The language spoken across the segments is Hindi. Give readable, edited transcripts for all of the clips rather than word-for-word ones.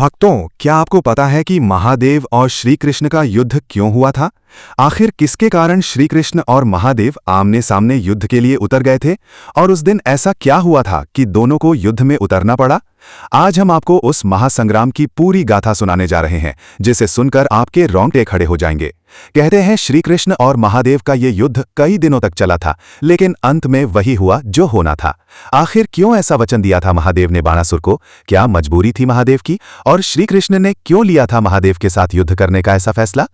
भक्तों, क्या आपको पता है कि महादेव और श्री कृष्ण का युद्ध क्यों हुआ था? आखिर किसके कारण श्री कृष्ण और महादेव आमने सामने युद्ध के लिए उतर गए थे? और उस दिन ऐसा क्या हुआ था कि दोनों को युद्ध में उतरना पड़ा? आज हम आपको उस महासंग्राम की पूरी गाथा सुनाने जा रहे हैं, जिसे सुनकर आपके रोंगटे खड़े हो जाएंगे। कहते हैं श्री कृष्ण और महादेव का ये युद्ध कई दिनों तक चला था, लेकिन अंत में वही हुआ जो होना था। आखिर क्यों ऐसा वचन दिया था महादेव ने बाणासुर को? क्या मजबूरी थी महादेव की? और श्री कृष्ण ने क्यों लिया था महादेव के साथ युद्ध करने का ऐसा फैसला?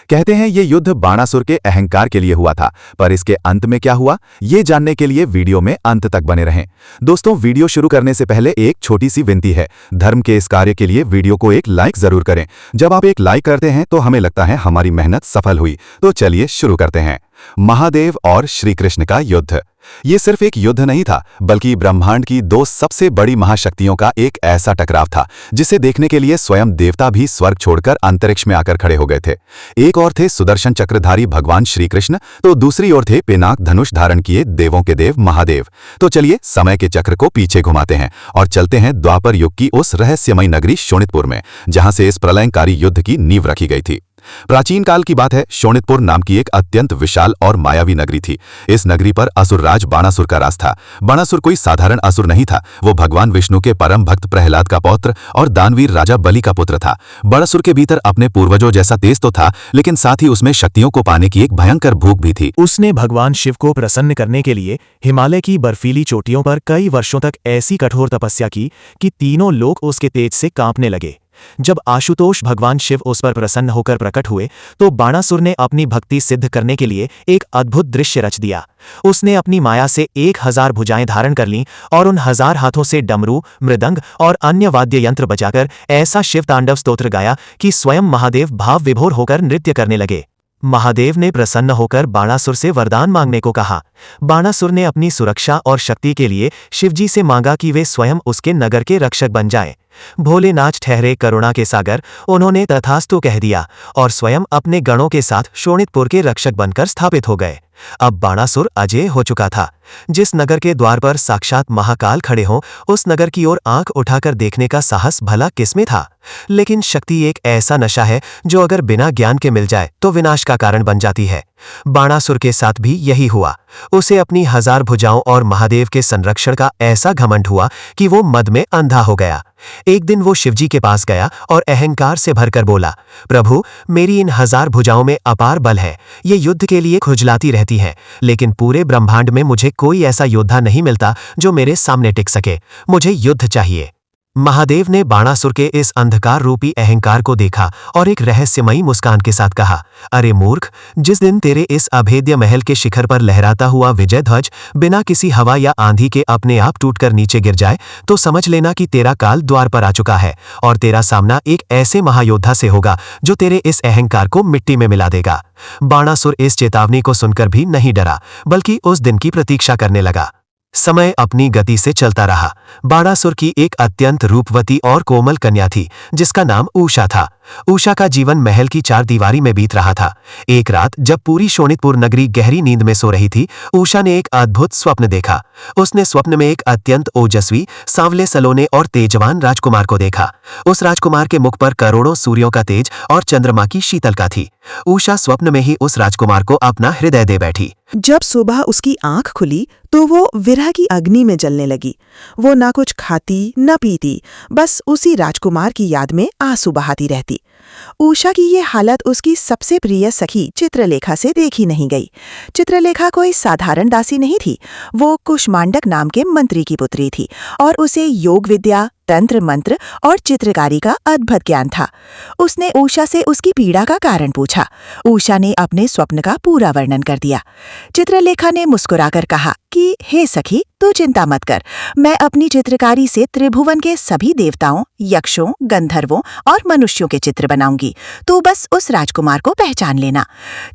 कहते हैं ये युद्ध बाणासुर के अहंकार के लिए हुआ था, पर इसके अंत में क्या हुआ, ये जानने के लिए वीडियो में अंत तक बने रहें। दोस्तों, वीडियो शुरू करने से पहले एक छोटी सी विनती है। धर्म के इस कार्य के लिए वीडियो को एक लाइक जरूर करें। जब आप एक लाइक करते हैं तो हमें लगता है हमारी मेहनत सफल हुई। तो चलिए शुरू करते हैं। महादेव और श्री कृष्ण का युद्ध। ये सिर्फ एक युद्ध नहीं था, बल्कि ब्रह्मांड की दो सबसे बड़ी महाशक्तियों का एक ऐसा टकराव था जिसे देखने के लिए स्वयं देवता भी स्वर्ग छोड़कर अंतरिक्ष में आकर खड़े हो गए थे। एक और थे सुदर्शन चक्रधारी भगवान श्री कृष्ण, तो दूसरी ओर थे पिनाक धनुष धारण किए देवों के देव महादेव। तो चलिए समय के चक्र को पीछे घुमाते हैं और चलते हैं द्वापर युग की उस रहस्यमयी नगरी शोणितपुर में, जहां से इस प्रलयंकारी युद्ध की नींव रखी गई थी। प्राचीन काल की बात है। शोणितपुर नाम की एक अत्यंत विशाल और मायावी नगरी थी। इस नगरी पर असुरराज बाणासुर का राज था। बाणासुर कोई साधारण असुर नहीं था, वो भगवान विष्णु के परम भक्त प्रहलाद का पौत्र और दानवीर राजा बलि का पुत्र था। बाणासुर के भीतर अपने पूर्वजों जैसा तेज तो था, लेकिन साथ ही उसमें शक्तियों को पाने की एक भयंकर भूख भी थी। उसने भगवान शिव को प्रसन्न करने के लिए हिमालय की बर्फीली चोटियों पर कई वर्षों तक ऐसी कठोर तपस्या की कि तीनों लोग उसके तेज से कांपने लगे। जब आशुतोष भगवान शिव उस पर प्रसन्न होकर प्रकट हुए, तो बाणासुर ने अपनी भक्ति सिद्ध करने के लिए एक अद्भुत दृश्य रच दिया। उसने अपनी माया से 1000 भुजाएं धारण कर लीं और उन 1000 हाथों से डमरू, मृदंग और अन्य वाद्य यंत्र बजाकर ऐसा शिव तांडव स्तोत्र गाया कि स्वयं महादेव भाव विभोर होकर नृत्य करने लगे। महादेव ने प्रसन्न होकर बाणासुर से वरदान मांगने को कहा। बाणासुर ने अपनी सुरक्षा और शक्ति के लिए शिवजी से मांगा कि वे स्वयं उसके नगर के रक्षक बन जाएं। भोलेनाथ ठहरे करुणा के सागर, उन्होंने तथास्तु कह दिया और स्वयं अपने गणों के साथ शोणितपुर के रक्षक बनकर स्थापित हो गए। अब बाणासुर अजेय हो चुका था। जिस नगर के द्वार पर साक्षात महाकाल खड़े हों, उस नगर की ओर आंख उठाकर देखने का साहस भला किसमें था? लेकिन शक्ति एक ऐसा नशा है जो अगर बिना ज्ञान के मिल जाए तो विनाश का कारण बन जाती है। बाणासुर के साथ भी यही हुआ। उसे अपनी 1000 भुजाओं और महादेव के संरक्षण का ऐसा घमंड हुआ कि वो मद में अंधा हो गया। एक दिन वो शिवजी के पास गया और अहंकार से भरकर बोला, प्रभु, मेरी इन 1000 भुजाओं में अपार बल है, ये युद्ध के लिए खुजलाती रहती है, लेकिन पूरे ब्रह्मांड में मुझे कोई ऐसा योद्धा नहीं मिलता जो मेरे सामने टिक सके। मुझे युद्ध चाहिए। महादेव ने बाणासुर के इस अंधकार रूपी अहंकार को देखा और एक रहस्यमयी मुस्कान के साथ कहा, अरे मूर्ख, जिस दिन तेरे इस अभेद्य महल के शिखर पर लहराता हुआ विजय ध्वज बिना किसी हवा या आंधी के अपने आप टूटकर नीचे गिर जाए, तो समझ लेना कि तेरा काल द्वार पर आ चुका है और तेरा सामना एक ऐसे महायोद्धा से होगा जो तेरे इस अहंकार को मिट्टी में मिला देगा। बाणासुर इस चेतावनी को सुनकर भी नहीं डरा, बल्कि उस दिन की प्रतीक्षा करने लगा। समय अपनी गति से चलता रहा। बाणासुर की एक अत्यंत रूपवती और कोमल कन्या थी, जिसका नाम उषा था। उषा का जीवन महल की 4 दीवारी में बीत रहा था। एक रात जब पूरी शोणितपुर नगरी गहरी नींद में सो रही थी, उषा ने एक अद्भुत स्वप्न देखा। उसने स्वप्न में एक अत्यंत ओजस्वी, सांवले सलोने और तेजवान राजकुमार को देखा। उस राजकुमार के मुख पर करोड़ों सूर्यों का तेज और चंद्रमा की शीतलता थी। उषा स्वप्न में ही उस राजकुमार को अपना हृदय दे बैठी। जब सुबह उसकी आंख खुली तो वो विरह की अग्नि में जलने लगी। वो ना कुछ खाती न पीती, बस उसी राजकुमार की याद में आंसू बहाती रहती। उषा की ये हालत उसकी सबसे प्रिय सखी चित्रलेखा से देखी नहीं गई। चित्रलेखा कोई साधारण दासी नहीं थी। वो कुष्मांडक नाम के मंत्री की पुत्री थी और उसे योग विद्या, तंत्र मंत्र और चित्रकारी का अद्भुत ज्ञान था। उसने उषा से उसकी पीड़ा का कारण पूछा। उषा ने अपने स्वप्न का पूरा वर्णन कर दिया। चित्रलेखा ने मुस्कुराकर कहा कि हे सखी, तू चिंता मत कर, मैं अपनी चित्रकारी से त्रिभुवन के सभी देवताओं, यक्षों, गंधर्वों और मनुष्यों के चित्र बनाऊंगी, तू बस उस राजकुमार को पहचान लेना।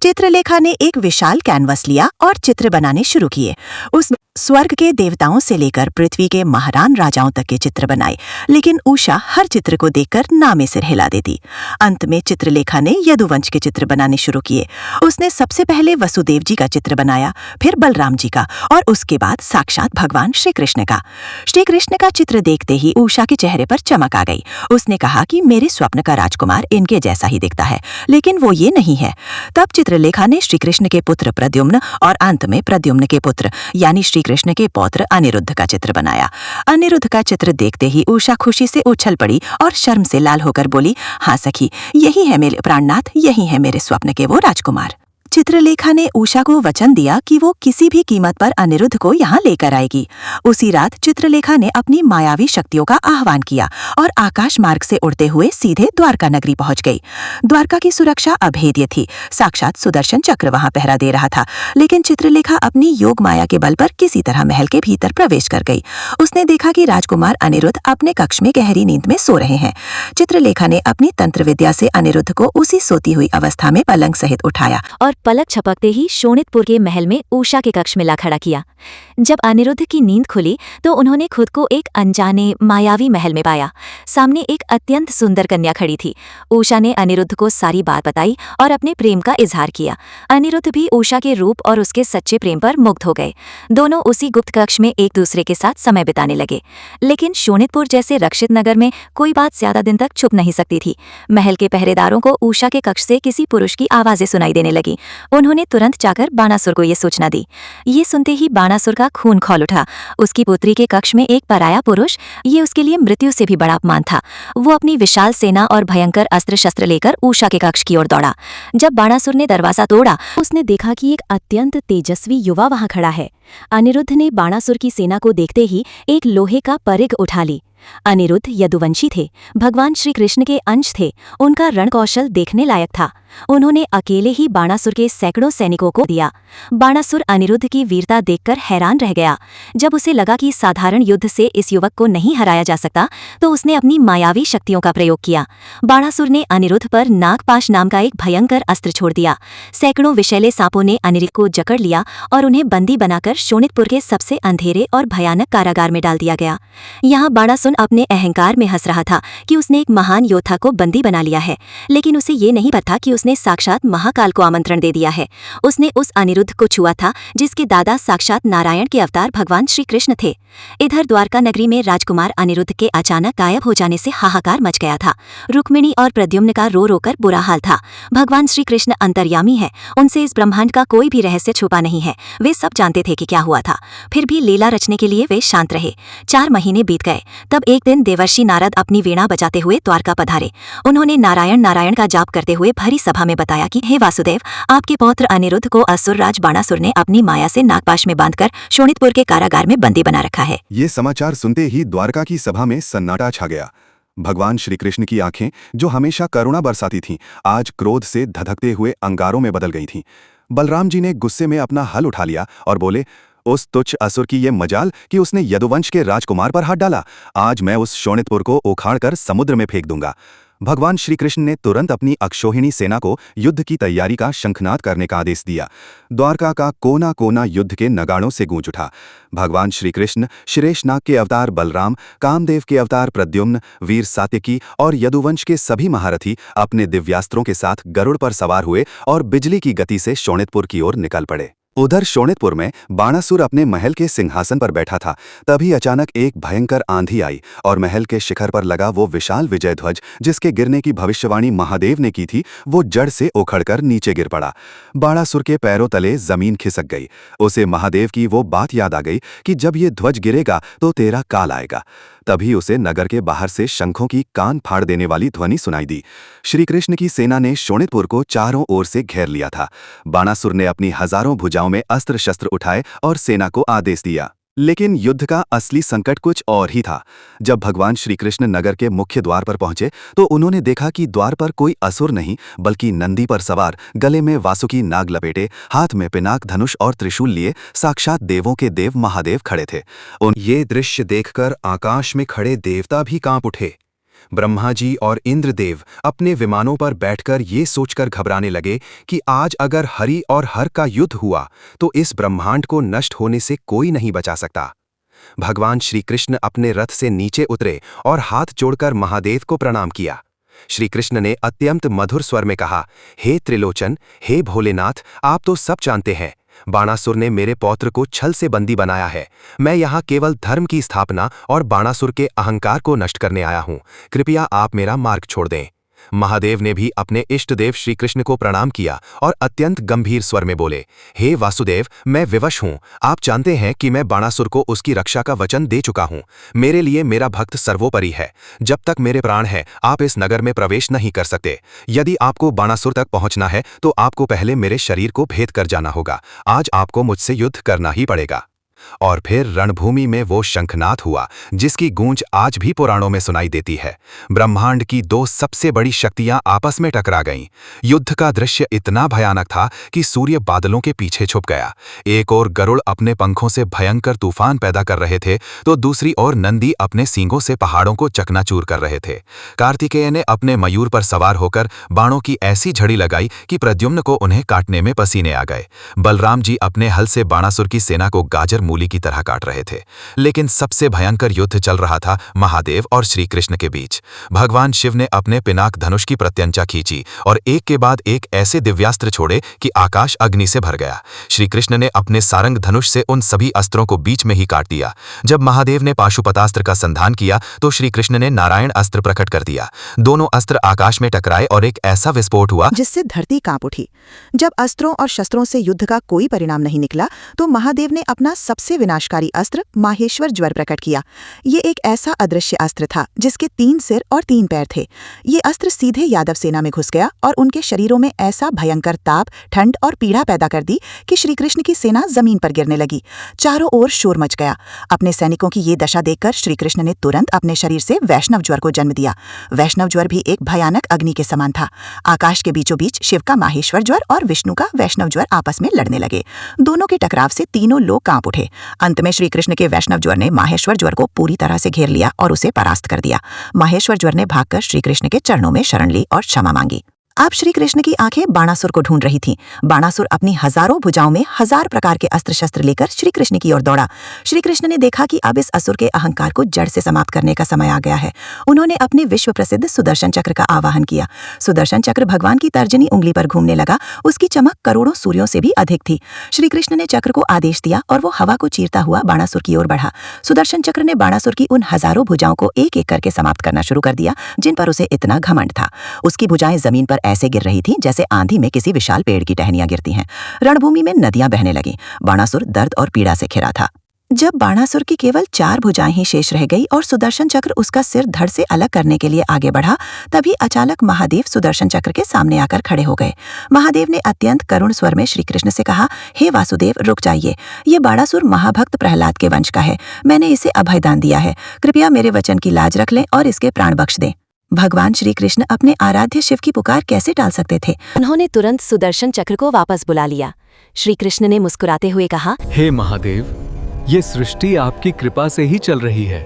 चित्रलेखा ने एक विशाल कैनवस लिया और चित्र बनाने शुरू किए। उस स्वर्ग के देवताओं से लेकर पृथ्वी के महारान राजाओं तक के चित्र बनाए, लेकिन उषा हर चित्र को देखकर ना में सिर हिला देती। अंत में चित्रलेखा ने यदुवंश के चित्र बनाने शुरू किए। उसने सबसे पहले वसुदेव जी का चित्र बनाया, फिर बलराम जी का और उसके बाद साक्षात भगवान श्री कृष्ण का। श्री कृष्ण का चित्र देखते ही उषा के चेहरे पर चमक आ गई। उसने कहा कि मेरे स्वप्न का राजकुमार इनके जैसा ही दिखता है, लेकिन वो ये नहीं है। तब चित्रलेखा ने श्री कृष्ण के पुत्र प्रद्युम्न और अंत में प्रद्युम्न के पुत्र यानी श्री कृष्ण के पौत्र अनिरुद्ध का चित्र बनाया। अनिरुद्ध का चित्र देखते ही उषा खुशी से उछल पड़ी और शर्म से लाल होकर बोली, हाँ सखी, यही है मेरे प्राणनाथ, यही है मेरे स्वप्न के वो राजकुमार। चित्रलेखा ने उषा को वचन दिया कि वो किसी भी कीमत पर अनिरुद्ध को यहाँ लेकर आएगी। उसी रात चित्रलेखा ने अपनी मायावी शक्तियों का आह्वान किया और आकाश मार्ग से उड़ते हुए सीधे द्वारका नगरी पहुंच गई। द्वारका की सुरक्षा अभेद्य थी। साक्षात सुदर्शन चक्र वहां पहरा दे रहा था, लेकिन चित्रलेखा अपनी योग माया के बल पर किसी तरह महल के भीतर प्रवेश कर गई। उसने देखा कि राजकुमार अनिरुद्ध अपने कक्ष में गहरी नींद में सो रहे हैं। चित्रलेखा ने अपनी तंत्र विद्या से अनिरुद्ध को उसी सोती हुई अवस्था में पलंग सहित उठाया और पलक झपकते ही शोणितपुर के महल में उषा के कक्ष में ला खड़ा किया। जब अनिरुद्ध की नींद खुली तो उन्होंने खुद को एक अनजाने मायावी महल में पाया। सामने एक अत्यंत सुंदर कन्या खड़ी थी। उषा ने अनिरुद्ध को सारी बात बताई और अपने प्रेम का इजहार किया। अनिरुद्ध भी उषा के रूप और उसके सच्चे प्रेम पर मुग्ध हो गए। दोनों उसी गुप्त कक्ष में एक दूसरे के साथ समय बिताने लगे। लेकिन शोणितपुर जैसे रक्षित नगर में कोई बात ज्यादा दिन तक छुप नहीं सकती थी। महल के पहरेदारों को उषा के कक्ष से किसी पुरुष की आवाजें सुनाई देने लगी। उन्होंने तुरंत जाकर बाणासुर को ये सूचना दी। ये सुनते ही बाणासुर का खून खौल उठा। उसकी पुत्री के कक्ष में एक पराया पुरुष, ये उसके लिए मृत्यु से भी बड़ा अपमान था। वो अपनी विशाल सेना और भयंकर अस्त्र शस्त्र लेकर उषा के कक्ष की ओर दौड़ा। जब बाणासुर ने दरवाजा तोड़ा, उसने देखा कि एक अत्यंत तेजस्वी युवा वहां खड़ा है। अनिरुद्ध ने बाणासुर की सेना को देखते ही एक लोहे का परिघ उठा ली। अनिरुद्ध यदुवंशी थे, भगवान श्री कृष्ण के अंश थे। उनका रणकौशल देखने लायक था। उन्होंने अकेले ही बाणासुर के सैकड़ों सैनिकों को दिया। बाणासुर अनिरुद्ध की वीरता देखकर हैरान रह गया। जब उसे लगा कि साधारण युद्ध से इस युवक को नहीं हराया जा सकता, तो उसने अपनी मायावी शक्तियों का प्रयोग किया। बाणासुर ने अनिरुद्ध पर नागपाश नाम का एक भयंकर अस्त्र छोड़ दिया। सैकड़ों विषैले सांपों ने अनिरुद्ध को जकड़ लिया और उन्हें बंदी बनाकर शोणितपुर के सबसे अंधेरे और भयानक कारागार में डाल दिया गया। यहाँ बाणासुर अपने अहंकार में हंस रहा था कि उसने एक महान योद्धा को बंदी बना लिया है, लेकिन उसे ये नहीं पता कि उसने साक्षात महाकाल को आमंत्रण दे दिया है। उसने उस अनिरुद्ध को छुआ था जिसके दादा साक्षात नारायण के अवतार भगवान श्री कृष्ण थे। इधर द्वारका नगरी में राजकुमार अनिरुद्ध के अचानक गायब हो जाने से हाहाकार मच गया था। रुक्मिणी और प्रद्युम्न का रो रोकर बुरा हाल था। भगवान श्री कृष्ण अंतर्यामी है, उनसे इस ब्रह्मांड का कोई भी रहस्य छुपा नहीं है। वे सब जानते थे कि क्या हुआ था, फिर भी लीला रचने के लिए वे शांत रहे। 4 महीने बीत गए। तब एक दिन देवर्षि नारद अपनी वीणा बजाते हुए द्वारका पधारे। उन्होंने नारायण नारायण का जाप करते हुए भरी सभा में बताया कि हे वासुदेव, आपके पौत्र अनिरुद्ध को असुर राज बाणासुर ने अपनी माया से नागपाश में बांधकर शोणितपुर के कारागार में बंदी बना रखा है। ये समाचार सुनते ही द्वारका की सभा में सन्नाटा छा गया। भगवान श्री कृष्ण की आंखें, जो हमेशा करुणा बरसाती थीं, आज क्रोध से धधकते हुए अंगारों में बदल गई थीं। बलराम जी ने गुस्से में अपना हल उठा लिया और बोले, उस तुच्छ असुर की ये मजाल कि उसने यदुवंश के राजकुमार पर हाथ डाला। आज मैं उस शोणितपुर को उखाड़कर समुद्र में फेंक दूंगा। भगवान श्री कृष्ण ने तुरंत अपनी अक्षोहिणी सेना को युद्ध की तैयारी का शंखनाद करने का आदेश दिया। द्वारका का कोना कोना युद्ध के नगाड़ों से गूंज उठा। भगवान श्री कृष्ण, शेषनाग के अवतार बलराम, कामदेव के अवतार प्रद्युम्न, वीर सात्यकी और यदुवंश के सभी महारथी अपने दिव्यास्त्रों के साथ गरुड़ पर सवार हुए और बिजली की गति से शोणितपुर की ओर निकल पड़े। उधर शोणितपुर में बाणासुर अपने महल के सिंहासन पर बैठा था। तभी अचानक एक भयंकर आंधी आई और महल के शिखर पर लगा वो विशाल विजय ध्वज, जिसके गिरने की भविष्यवाणी महादेव ने की थी, वो जड़ से उखड़कर नीचे गिर पड़ा। बाणासुर के पैरों तले जमीन खिसक गई। उसे महादेव की वो बात याद आ गई कि जब ये ध्वज गिरेगा तो तेरा काल आएगा। तभी उसे नगर के बाहर से शंखों की कान फाड़ देने वाली ध्वनि सुनाई दी। श्री कृष्ण की सेना ने शोणितपुर को चारों ओर से घेर लिया था। बाणासुर ने अपनी हजारों भुजाओं में अस्त्र शस्त्र उठाए और सेना को आदेश दिया। लेकिन युद्ध का असली संकट कुछ और ही था। जब भगवान श्री कृष्ण नगर के मुख्य द्वार पर पहुंचे तो उन्होंने देखा कि द्वार पर कोई असुर नहीं, बल्कि नंदी पर सवार, गले में वासुकी नाग लपेटे, हाथ में पिनाक धनुष और त्रिशूल लिए साक्षात देवों के देव महादेव खड़े थे। ये दृश्य देखकर आकाश में खड़े देवता भी कांप उठे। ब्रह्मा जी और इंद्रदेव अपने विमानों पर बैठकर ये सोचकर घबराने लगे कि आज अगर हरि और हर का युद्ध हुआ तो इस ब्रह्मांड को नष्ट होने से कोई नहीं बचा सकता। भगवान श्री कृष्ण अपने रथ से नीचे उतरे और हाथ जोड़कर महादेव को प्रणाम किया। श्री कृष्ण ने अत्यंत मधुर स्वर में कहा, हे त्रिलोचन, हे भोलेनाथ, आप तो सब जानते हैं, बाणासुर ने मेरे पौत्र को छल से बंदी बनाया है। मैं यहाँ केवल धर्म की स्थापना और बाणासुर के अहंकार को नष्ट करने आया हूँ। कृपया आप मेरा मार्ग छोड़ दें। महादेव ने भी अपने इष्ट देव श्री कृष्ण को प्रणाम किया और अत्यंत गंभीर स्वर में बोले, हे वासुदेव, मैं विवश हूँ। आप जानते हैं कि मैं बाणासुर को उसकी रक्षा का वचन दे चुका हूँ। मेरे लिए मेरा भक्त सर्वोपरि है। जब तक मेरे प्राण है आप इस नगर में प्रवेश नहीं कर सकते। यदि आपको बाणासुर तक पहुँचना है तो आपको पहले मेरे शरीर को भेद कर जाना होगा। आज आपको मुझसे युद्ध करना ही पड़ेगा। और फिर रणभूमि में वो शंखनाद हुआ जिसकी गूंज आज भी पुराणों में सुनाई देती है। ब्रह्मांड की दो सबसे बड़ी शक्तियां आपस में टकरा गईं। युद्ध का दृश्य इतना भयानक था कि सूर्य बादलों के पीछे छुप गया। एक ओर गरुड़ अपने पंखों से भयंकर तूफान पैदा कर रहे थे तो दूसरी ओर नंदी अपने सींगों से पहाड़ों को चकनाचूर कर रहे थे। कार्तिकेय ने अपने मयूर पर सवार होकर बाणों की ऐसी झड़ी लगाई कि प्रद्युम्न को उन्हें काटने में पसीने आ गए। बलराम जी अपने हल से बाणासुर की सेना को गाजर मूली की तरह काट रहे थे। लेकिन सबसे भयंकर युद्ध चल रहा था महादेव और श्री कृष्ण के बीच। भगवान शिव ने अपने पिनाक धनुष की प्रत्यंचा खींची और एक के बाद एक ऐसे दिव्यास्त्र छोड़े कि आकाश अग्नि से भर गया। श्री कृष्ण ने अपने सारंग धनुष से उन सभी अस्त्रों को बीच में ही काट दिया। जब महादेव ने पाशुपतास्त्र का संधान किया तो श्री कृष्ण ने नारायण अस्त्र प्रकट कर दिया। दोनों अस्त्र आकाश में टकराए और एक ऐसा विस्फोट हुआ जिससे धरती कांप उठी। जब अस्त्रों और शस्त्रों से युद्ध का कोई परिणाम नहीं निकला तो महादेव ने अपना सबसे विनाशकारी अस्त्र माहेश्वर ज्वर प्रकट किया। ये एक ऐसा अदृश्य अस्त्र था जिसके 3 सिर और 3 पैर थे। ये अस्त्र सीधे यादव सेना में घुस गया और उनके शरीरों में ऐसा भयंकर ताप, ठंड और पीड़ा पैदा कर दी कि श्री कृष्ण की सेना जमीन पर गिरने लगी। चारों ओर शोर मच गया। अपने सैनिकों की ये दशा देखकर श्री कृष्ण ने तुरंत अपने शरीर से वैष्णव ज्वर को जन्म दिया। वैष्णव ज्वर भी एक भयानक अग्नि के समान था। आकाश के बीचों बीच शिव का माहेश्वर ज्वर और विष्णु का वैष्णव ज्वर आपस में लड़ने लगे। दोनों के टकराव से तीनों लोग कांप उठे। अंत में श्री कृष्ण के वैष्णव ज्वर ने माहेश्वर ज्वर को पूरी तरह से घेर लिया और उसे परास्त कर दिया। माहेश्वर ज्वर ने भागकर श्री कृष्ण के चरणों में शरण ली और क्षमा मांगी। अब श्री कृष्ण की आंखें बाणासुर को ढूंढ रही थीं। बाणासुर अपनी हजारों भुजाओं में 1000 प्रकार के अस्त्र शस्त्र लेकर श्री कृष्ण की ओर दौड़ा। श्री कृष्ण ने देखा कि अब इस असुर के अहंकार को जड़ से समाप्त करने का समय आ गया है। उन्होंने अपने विश्व प्रसिद्ध सुदर्शन चक्र का आवाहन किया। सुदर्शन चक्र भगवान की तर्जनी उंगली पर घूमने लगा। उसकी चमक करोड़ों सूर्यों से भी अधिक थी। श्री कृष्ण ने चक्र को आदेश दिया और वो हवा को चीरता हुआ बाणासुर की ओर बढ़ा। सुदर्शन चक्र ने बाणासुर की उन हजारों भुजाओं को एक एक करके समाप्त करना शुरू कर दिया जिन पर उसे इतना घमंड था। उसकी भुजाएं जमीन पर ऐसे गिर रही थी जैसे आंधी में किसी विशाल पेड़ की टहनियां गिरती हैं। रणभूमि में नदियां बहने लगीं। बाणासुर दर्द और पीड़ा से घिरा था। जब बाणासुर की केवल 4 भुजाएं ही शेष रह गई और सुदर्शन चक्र उसका सिर धड़ से अलग करने के लिए आगे बढ़ा, तभी अचानक महादेव सुदर्शन चक्र के सामने आकर खड़े हो गए। महादेव ने अत्यंत करुण स्वर में श्री कृष्ण से कहा, हे वासुदेव, रुक जाइए। ये बाणासुर महाभक्त प्रहलाद के वंश का है। मैंने इसे अभयदान दिया है। कृपया मेरे वचन की लाज रख लें और इसके प्राण बख्श दें। भगवान श्री कृष्ण अपने आराध्य शिव की पुकार कैसे टाल सकते थे? उन्होंने तुरंत सुदर्शन चक्र को वापस बुला लिया। श्री कृष्ण ने मुस्कुराते हुए कहा, हे महादेव, ये सृष्टि आपकी कृपा से ही चल रही है।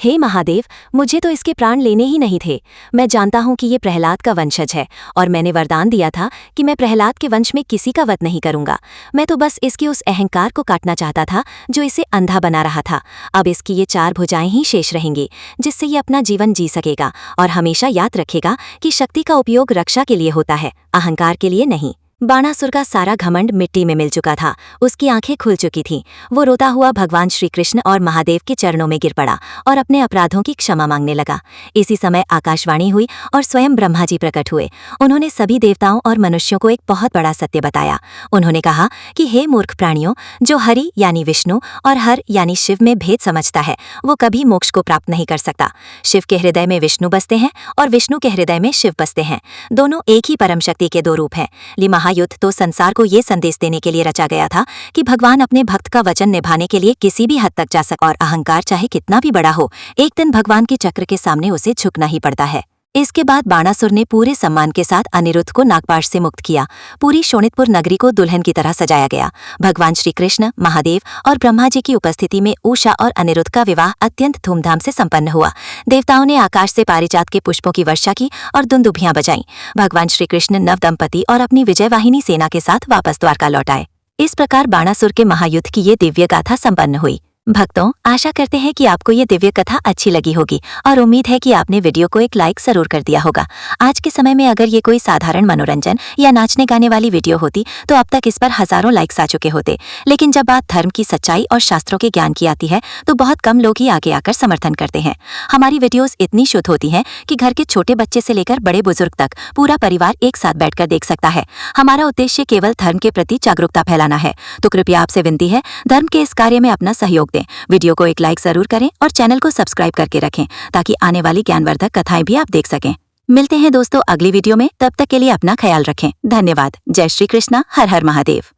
हे महादेव, मुझे तो इसके प्राण लेने ही नहीं थे। मैं जानता हूँ कि ये प्रहलाद का वंशज है और मैंने वरदान दिया था कि मैं प्रहलाद के वंश में किसी का वध नहीं करूंगा। मैं तो बस इसके उस अहंकार को काटना चाहता था जो इसे अंधा बना रहा था। अब इसकी ये 4 भुजाएं ही शेष रहेंगी जिससे ये अपना जीवन जी सकेगा और हमेशा याद रखेगा कि शक्ति का उपयोग रक्षा के लिए होता है, अहंकार के लिए नहीं। बाणासुर का सारा घमंड मिट्टी में मिल चुका था। उसकी आंखें खुल चुकी थीं। वो रोता हुआ भगवान श्री कृष्ण और महादेव के चरणों में गिर पड़ा और अपने अपराधों की क्षमा मांगने लगा। इसी समय आकाशवाणी हुई और स्वयं ब्रह्मा जी प्रकट हुए। उन्होंने सभी देवताओं और मनुष्यों को एक बहुत बड़ा सत्य बताया। उन्होंने कहा कि हे मूर्ख प्राणियों, जो हरि यानी विष्णु और हर यानी शिव में भेद समझता है वो कभी मोक्ष को प्राप्त नहीं कर सकता। शिव के हृदय में विष्णु बसते हैं और विष्णु के हृदय में शिव बसते हैं। दोनों एक ही परम शक्ति के 2 रूप हैं। महायुद्ध तो संसार को ये संदेश देने के लिए रचा गया था कि भगवान अपने भक्त का वचन निभाने के लिए किसी भी हद तक जा सके और अहंकार चाहे कितना भी बड़ा हो, एक दिन भगवान के चक्र के सामने उसे झुकना ही पड़ता है। इसके बाद बाणासुर ने पूरे सम्मान के साथ अनिरुद्ध को नागपाश से मुक्त किया। पूरी शोणितपुर नगरी को दुल्हन की तरह सजाया गया। भगवान श्री कृष्ण, महादेव और ब्रह्मा जी की उपस्थिति में उषा और अनिरुद्ध का विवाह अत्यंत धूमधाम से संपन्न हुआ। देवताओं ने आकाश से पारिजात के पुष्पों की वर्षा की और दुंदुभियां बजाईं। भगवान श्री कृष्ण नवदंपति और अपनी विजयवाहिनी सेना के साथ वापस द्वारका लौट आए। इस प्रकार बाणासुर के महायुद्ध की ये दिव्य गाथा संपन्न हुई। भक्तों, आशा करते हैं कि आपको ये दिव्य कथा अच्छी लगी होगी और उम्मीद है कि आपने वीडियो को एक लाइक जरूर कर दिया होगा। आज के समय में अगर ये कोई साधारण मनोरंजन या नाचने गाने वाली वीडियो होती तो अब तक इस पर हजारों लाइक्स आ चुके होते, लेकिन जब बात धर्म की सच्चाई और शास्त्रों के ज्ञान की आती है तो बहुत कम लोग ही आगे आकर समर्थन करते हैं। हमारी वीडियोस इतनी शुद्ध होती हैं कि घर के छोटे बच्चे से लेकर बड़े बुजुर्ग तक पूरा परिवार एक साथ बैठकर देख सकता है। हमारा उद्देश्य केवल धर्म के प्रति जागरूकता फैलाना है, तो कृपया आपसे विनती है, धर्म के इस कार्य में अपना सहयोग दें। वीडियो को एक लाइक जरूर करें और चैनल को सब्सक्राइब करके रखें ताकि आने वाली ज्ञानवर्धक कथाएं भी आप देख सकें। मिलते हैं दोस्तों अगली वीडियो में, तब तक के लिए अपना ख्याल रखें। धन्यवाद। जय श्री कृष्णा। हर हर महादेव।